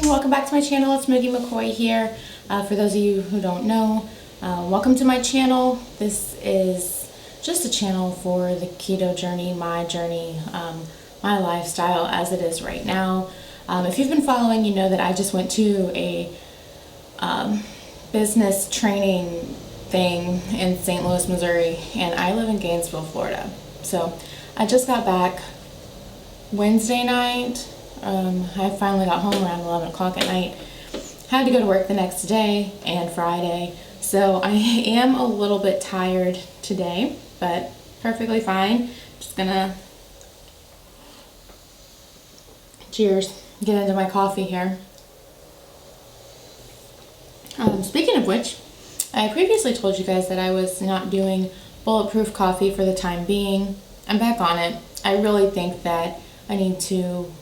morning, welcome back to my channel. It's Moogie McCoy here. For those of you who don't know, welcome to my channel. This is just a channel for the keto journey, my lifestyle as it is right now. If you've been following, you know that I just went to a business training thing in St. Louis, Missouri, and I live in Gainesville, Florida. So I just got back Wednesday night. I finally got home around 11 o'clock at night. Had to go to work the next day and Friday, so I am a little bit tired today, but perfectly fine. Just gonna cheers, get into my coffee here. Speaking of which, I previously told you guys that I was not doing bulletproof coffee for the time being. I'm back on it. I really think that I need to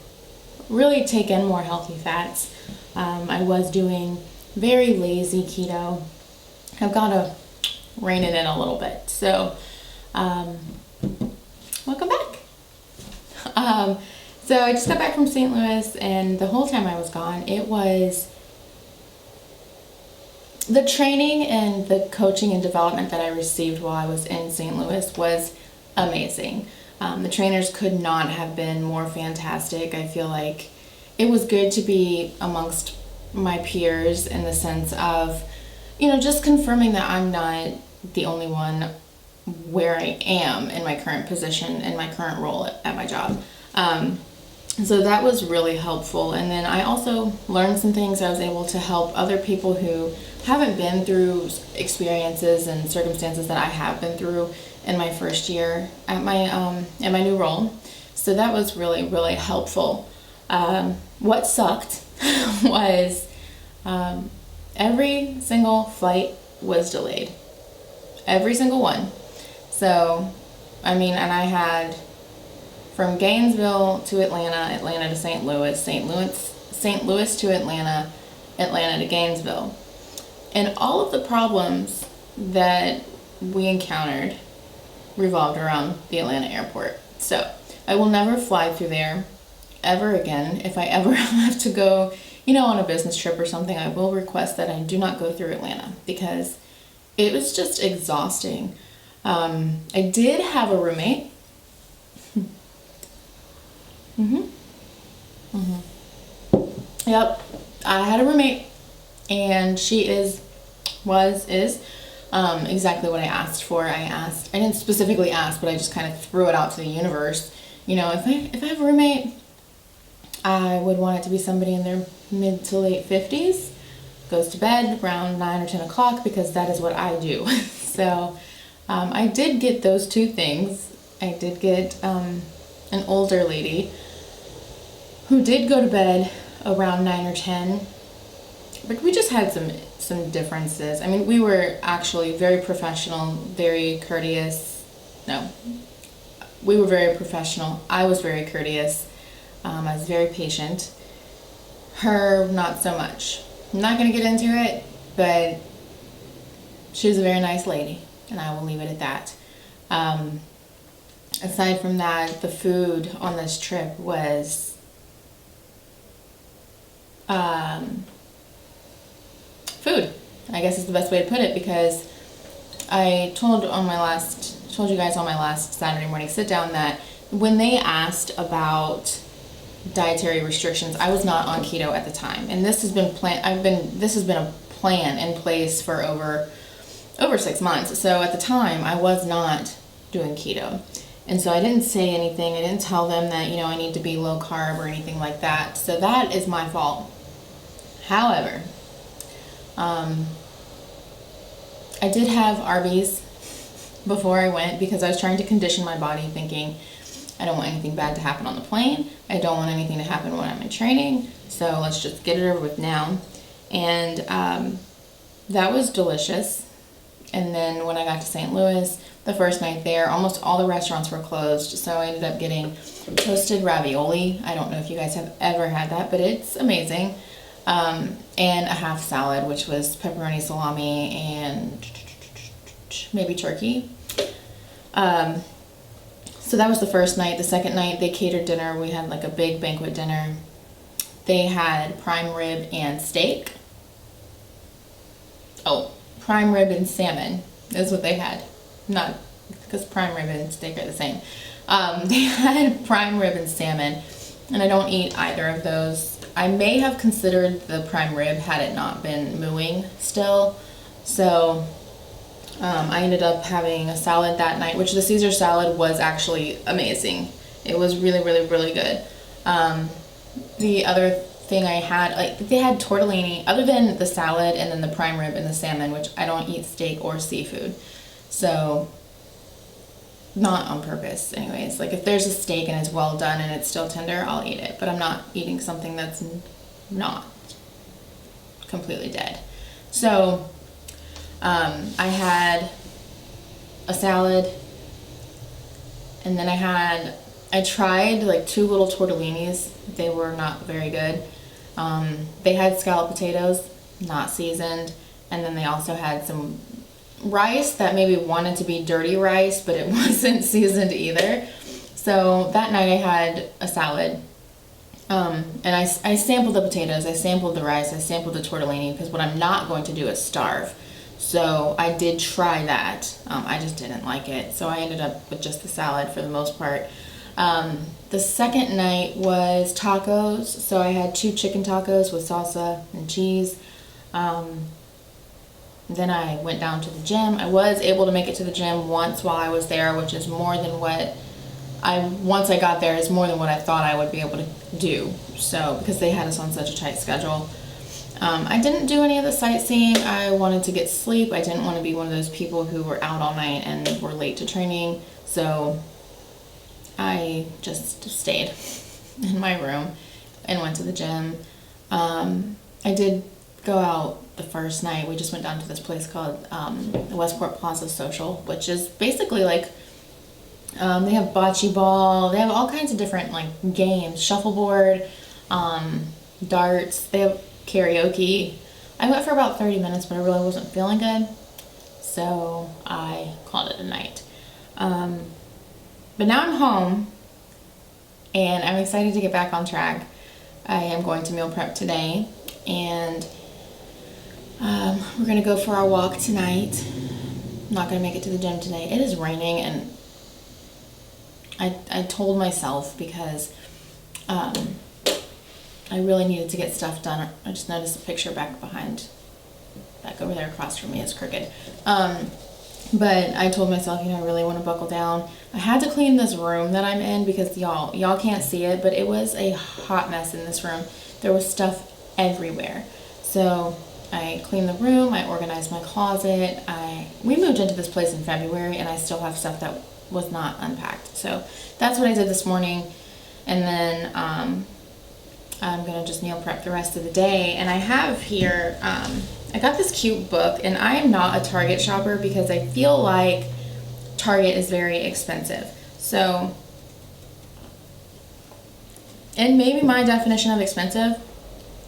really take in more healthy fats. I was doing very lazy keto. I've got to rein it in a little bit. So, welcome back. So I just got back from St. Louis, and the whole time I was gone, it was the training and the coaching and development that I received while I was in St. Louis was amazing. The trainers could not have been more fantastic. I feel like it was good to be amongst my peers in the sense of, just confirming that I'm not the only one where I am in my current position, in my current role at my job. So that was really helpful. And then I also learned some things. I was able to help other people who haven't been through experiences and circumstances that I have been through in my first year at my new role. So that was really, really helpful. What sucked was every single flight was delayed. Every single one. So, and I had from Gainesville to Atlanta, Atlanta to St. Louis, St. Louis to Atlanta, Atlanta to Gainesville. And all of the problems that we encountered revolved around the Atlanta airport. So I will never fly through there ever again. If I ever have to go, on a business trip or something, I will request that I do not go through Atlanta because it was just exhausting. I did have a roommate. Yep, I had a roommate, and she is exactly what I asked for. I didn't specifically ask, but I just kind of threw it out to the universe. If I have a roommate, I would want it to be somebody in their mid to late 50s, goes to bed around 9 or 10 o'clock, because that is what I do. So I did get those two things. I did get an older lady who did go to bed around 9 or 10, but we just had some differences. We were actually very professional, very courteous. No, we were very professional. I was very courteous. I was very patient. Her, not so much. I'm not going to get into it, but she was a very nice lady, and I will leave it at that. Aside from that, the food on this trip was food, I guess is the best way to put it, because I told you guys on my last Saturday morning sit down that when they asked about dietary restrictions, I was not on keto at the time, and this has been a plan in place for over 6 months. So at the time, I was not doing keto, and so I didn't say anything. I didn't tell them that I need to be low carb or anything like that. So that is my fault. However, I did have Arby's before I went, because I was trying to condition my body, thinking I don't want anything bad to happen on the plane. I don't want anything to happen when I'm in training. So let's just get it over with now. And that was delicious. And then when I got to St. Louis, the first night there, almost all the restaurants were closed. So I ended up getting toasted ravioli. I don't know if you guys have ever had that, but it's amazing. And a half salad, which was pepperoni, salami, and maybe turkey. So that was the first night. The second night, they catered dinner. We had like a big banquet dinner. they had prime rib and steak. Oh, prime rib and salmon is what they had. Not because prime rib and steak are the same. They had prime rib and salmon, and I don't eat either of those. I may have considered the prime rib had it not been mooing still. So I ended up having a salad that night, which the Caesar salad was actually amazing. It was really, really, really good. The other thing I had, like, they had tortellini, other than the salad and then the prime rib and the salmon, which I don't eat steak or seafood. So, not on purpose anyways. Like, if there's a steak and it's well done and it's still tender, I'll eat it. But I'm not eating something that's not completely dead. So, I had a salad, and then I tried like 2 little tortellinis. They were not very good. They had scalloped potatoes, not seasoned, and then they also had some rice that maybe wanted to be dirty rice, but it wasn't seasoned either. So that night I had a salad, and I sampled the potatoes, I sampled the rice, I sampled the tortellini, because what I'm not going to do is starve. So I did try that. I just didn't like it. So I ended up with just the salad for the most part. The second night was tacos. So I had 2 chicken tacos with salsa and cheese. Then I went down to the gym. I was able to make it to the gym once while I was there, which is more than what once I got there, is more than what I thought I would be able to do. So, because they had us on such a tight schedule. I didn't do any of the sightseeing. I wanted to get sleep. I didn't want to be one of those people who were out all night and were late to training. So I just stayed in my room and went to the gym. I did go out the first night. We just went down to this place called the Westport Plaza Social, which is basically like, they have bocce ball. They have all kinds of different like games, shuffleboard, darts. They have karaoke. I went for about 30 minutes, but I really wasn't feeling good, so I called it a night. But now I'm home, and I'm excited to get back on track. I am going to meal prep today, and we're going to go for our walk tonight. I'm not going to make it to the gym today. It is raining, and I told myself, because I really needed to get stuff done. I just noticed a picture back over there across from me is crooked. But I told myself, I really want to buckle down. I had to clean this room that I'm in, because y'all can't see it, but it was a hot mess in this room. There was stuff everywhere. So I cleaned the room, I organized my closet. We moved into this place in February, and I still have stuff that was not unpacked. So that's what I did this morning. And then I'm gonna just meal prep the rest of the day. And I have here, I got this cute book, and I am not a Target shopper because I feel like Target is very expensive. So, and maybe my definition of expensive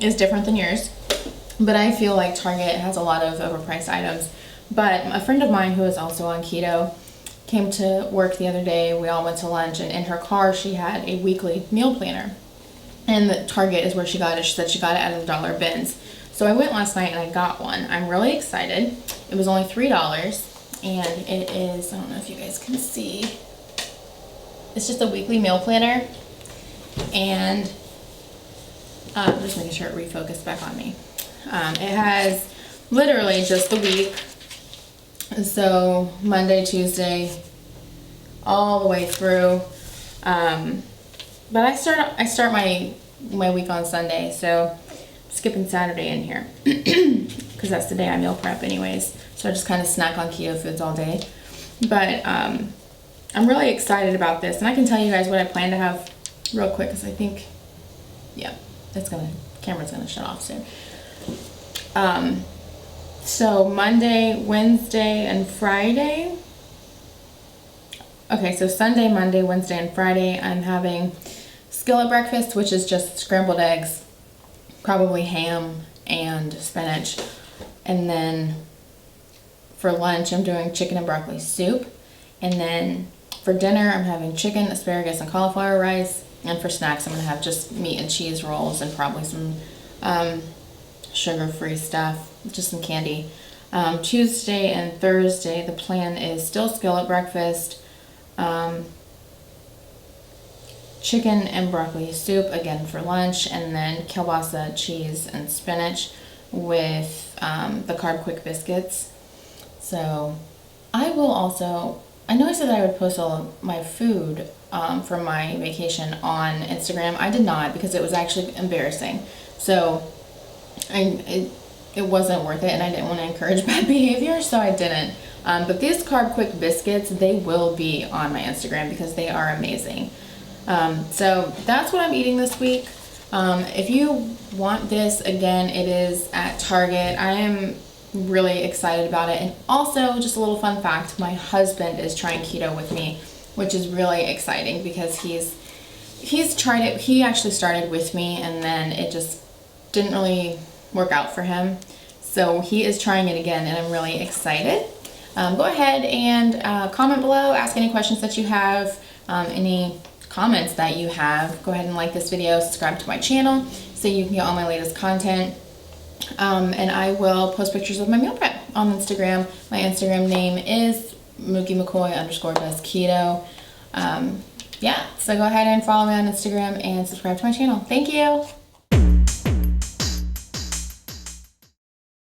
is different than yours, but I feel like Target has a lot of overpriced items. But a friend of mine who is also on keto came to work the other day. We all went to lunch, and in her car she had a weekly meal planner. And the Target is where she got it. She said she got it out of the dollar bins. So I went last night and I got one. I'm really excited. It was only $3, and it is, I don't know if you guys can see, it's just a weekly meal planner. And just making sure it refocused back on me. It has literally just the week. So Monday, Tuesday, all the way through. But I start my week on Sunday, so skipping Saturday in here because that's the day I meal prep anyways. So I just kind of snack on keto foods all day. But I'm really excited about this, and I can tell you guys what I plan to have real quick, because I think, yeah, camera's gonna shut off soon. So Monday, Wednesday, and Friday. Okay, so Sunday, Monday, Wednesday, and Friday, I'm having skillet breakfast, which is just scrambled eggs, probably ham and spinach. And then for lunch, I'm doing chicken and broccoli soup. And then For dinner, I'm having chicken, asparagus, and cauliflower rice. And for snacks, I'm gonna have just meat and cheese rolls and probably some sugar-free stuff, just some candy. Tuesday and Thursday, the plan is still skillet breakfast, chicken and broccoli soup again for lunch, and then kielbasa, cheese, and spinach with the Carb Quick biscuits. So I will also, I know I said that I would post all my food from my vacation on Instagram. I did not, because it was actually embarrassing. So it wasn't worth it, and I didn't want to encourage bad behavior, so I didn't. But these Carb Quick biscuits, they will be on my Instagram because they are amazing. So that's what I'm eating this week. If you want this, again, it is at Target. I am really excited about it. And also, just a little fun fact, my husband is trying keto with me, which is really exciting because he's tried it. He actually started with me, and then it just didn't really work out for him. So he is trying it again, and I'm really excited. Go ahead and comment below, ask any questions that you have, any comments that you have. Go ahead and like this video, subscribe to my channel so you can get all my latest content. And I will post pictures of my meal prep on Instagram. My Instagram name is MookieMcCoy_does_keto. Yeah, so go ahead and follow me on Instagram and subscribe to my channel. Thank you.